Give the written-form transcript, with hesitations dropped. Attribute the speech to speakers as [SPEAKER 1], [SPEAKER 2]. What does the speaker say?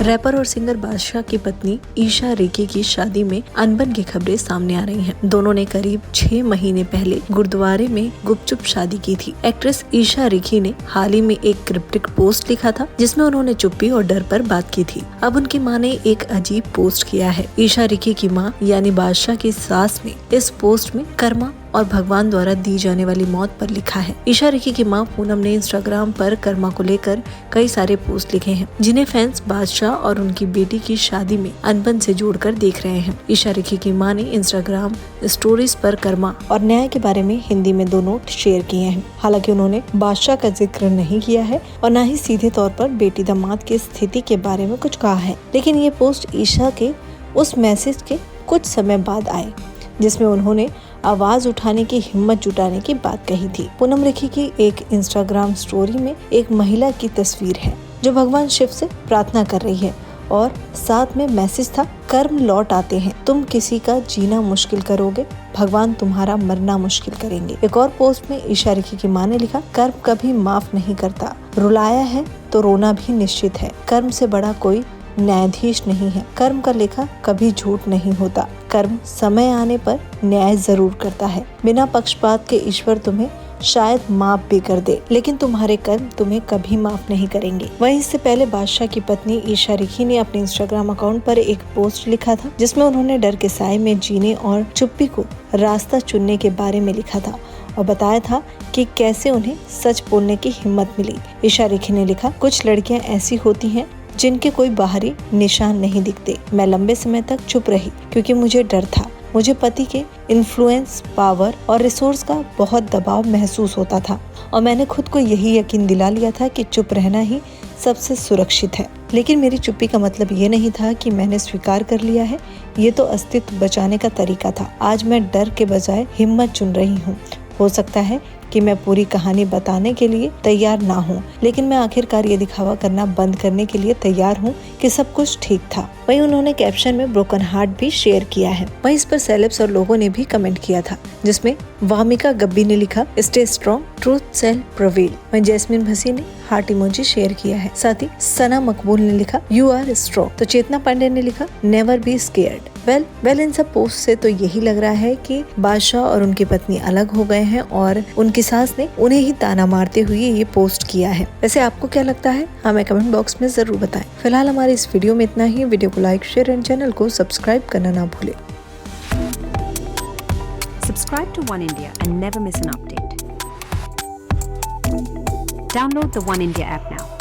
[SPEAKER 1] Wrapper और singer बादशाह की पत्नी ईशा रेखी की शादी में अनबन की खबरें सामने आ रही हैं। दोनों ने करीब 6 महीने पहले गुरुद्वारे में गुपचुप शादी की थी। एक्ट्रेस ईशा रेखी ने हाल ही में एक क्रिप्टिक पोस्ट लिखा था जिसमें उन्होंने चुप्पी और डर पर बात की थी। अब उनकी मां ने एक अजीब पोस्ट किया है। ईशा रेखी की मां यानी बादशाह की सास ने इस पोस्ट में कर्मा और भगवान द्वारा दी जाने वाली मौत पर लिखा है। ईशा रेखी की मां पूनम ने इंस्टाग्राम पर कर्मा को लेकर कई सारे पोस्ट लिखे हैं जिन्हें फैंस बादशाह और उनकी बेटी की शादी में अनबन से जोड़कर देख रहे हैं। ईशा रेखी की मां ने इंस्टाग्राम स्टोरीज पर कर्मा और न्याय के बारे में हिंदी में 2 नोट शेयर किए हैं। हालांकि उन्होंने बादशाह का जिक्र नहीं किया है और न ही सीधे तौर पर बेटी दामाद की स्थिति के बारे में कुछ कहा है, लेकिन ये पोस्ट ईशा के उस मैसेज के कुछ समय बाद आए जिसमें उन्होंने आवाज उठाने की हिम्मत जुटाने की बात कही थी। पूनम रेखी की एक इंस्टाग्राम स्टोरी में एक महिला की तस्वीर है जो भगवान शिव से प्रार्थना कर रही है और साथ में मैसेज था, कर्म लौट आते हैं, तुम किसी का जीना मुश्किल करोगे, भगवान तुम्हारा मरना मुश्किल करेंगे। एक और पोस्ट में ईशा रेखी की मां ने लिखा, कर्म कभी माफ नहीं करता, रुलाया है तो रोना भी निश्चित है, कर्म से बड़ा कोई न्यायाधीश नहीं है, कर्म का लेखा कभी झूठ नहीं होता, कर्म समय आने पर न्याय जरूर करता है, बिना पक्षपात के ईश्वर तुम्हें शायद माफ भी कर दे, लेकिन तुम्हारे कर्म तुम्हें कभी माफ नहीं करेंगे। वहीं इससे पहले बादशाह की पत्नी ईशा रेखी ने अपने इंस्टाग्राम अकाउंट पर एक पोस्ट लिखा था जिसमें उन्होंने डर के साए में जीने और चुप्पी को रास्ता चुनने के बारे में लिखा था और बताया था कि कैसे उन्हें सच बोलने की हिम्मत मिली। ईशा रेखी ने लिखा, कुछ लड़कियां ऐसी होती हैं जिनके कोई बाहरी निशान नहीं दिखते। मैं लंबे समय तक चुप रही क्योंकि मुझे डर था। मुझे पति के इन्फ्लुएंस, पावर और रिसोर्स का बहुत दबाव महसूस होता था और मैंने खुद को यही यकीन दिला लिया था कि चुप रहना ही सबसे सुरक्षित है। लेकिन मेरी चुप्पी का मतलब ये नहीं था कि मैंने स्वीकार कर लिया है, ये तो अस्तित्व बचाने का तरीका था। आज मैं डर के बजाय हिम्मत चुन रही हूँ। हो सकता है कि मैं पूरी कहानी बताने के लिए तैयार ना हूँ, लेकिन मैं आखिरकार ये दिखावा करना बंद करने के लिए तैयार हूँ कि सब कुछ ठीक था। वहीं उन्होंने कैप्शन में ब्रोकन हार्ट भी शेयर किया है। वहीं इस पर सेलेब्स और लोगों ने भी कमेंट किया था जिसमें वामिका गब्बी ने लिखा, स्टे स्ट्रॉन्ग, ट्रूथ शैल प्रिवेल। वहीं जैस्मिन भसी ने हार्ट इमोजी शेयर किया है। साथ ही सना मकबूल ने लिखा, यू आर स्ट्रॉन्ग। तो चेतना पांडे ने लिखा, never be scared. Well in सब पोस्ट से तो यही लग रहा है कि बादशाह और उनकी पत्नी अलग हो गए हैं और उनकी सास ने उन्हें ही ताना मारते हुए ये पोस्ट किया है। वैसे आपको क्या लगता है, हमें कमेंट बॉक्स में जरूर बताएं। फिलहाल हमारे इस वीडियो में इतना ही। वीडियो को लाइक, शेयर एंड चैनल को सब्सक्राइब करना ना भूलें।
[SPEAKER 2] Subscribe to One India and never miss an update. Download the One India app now.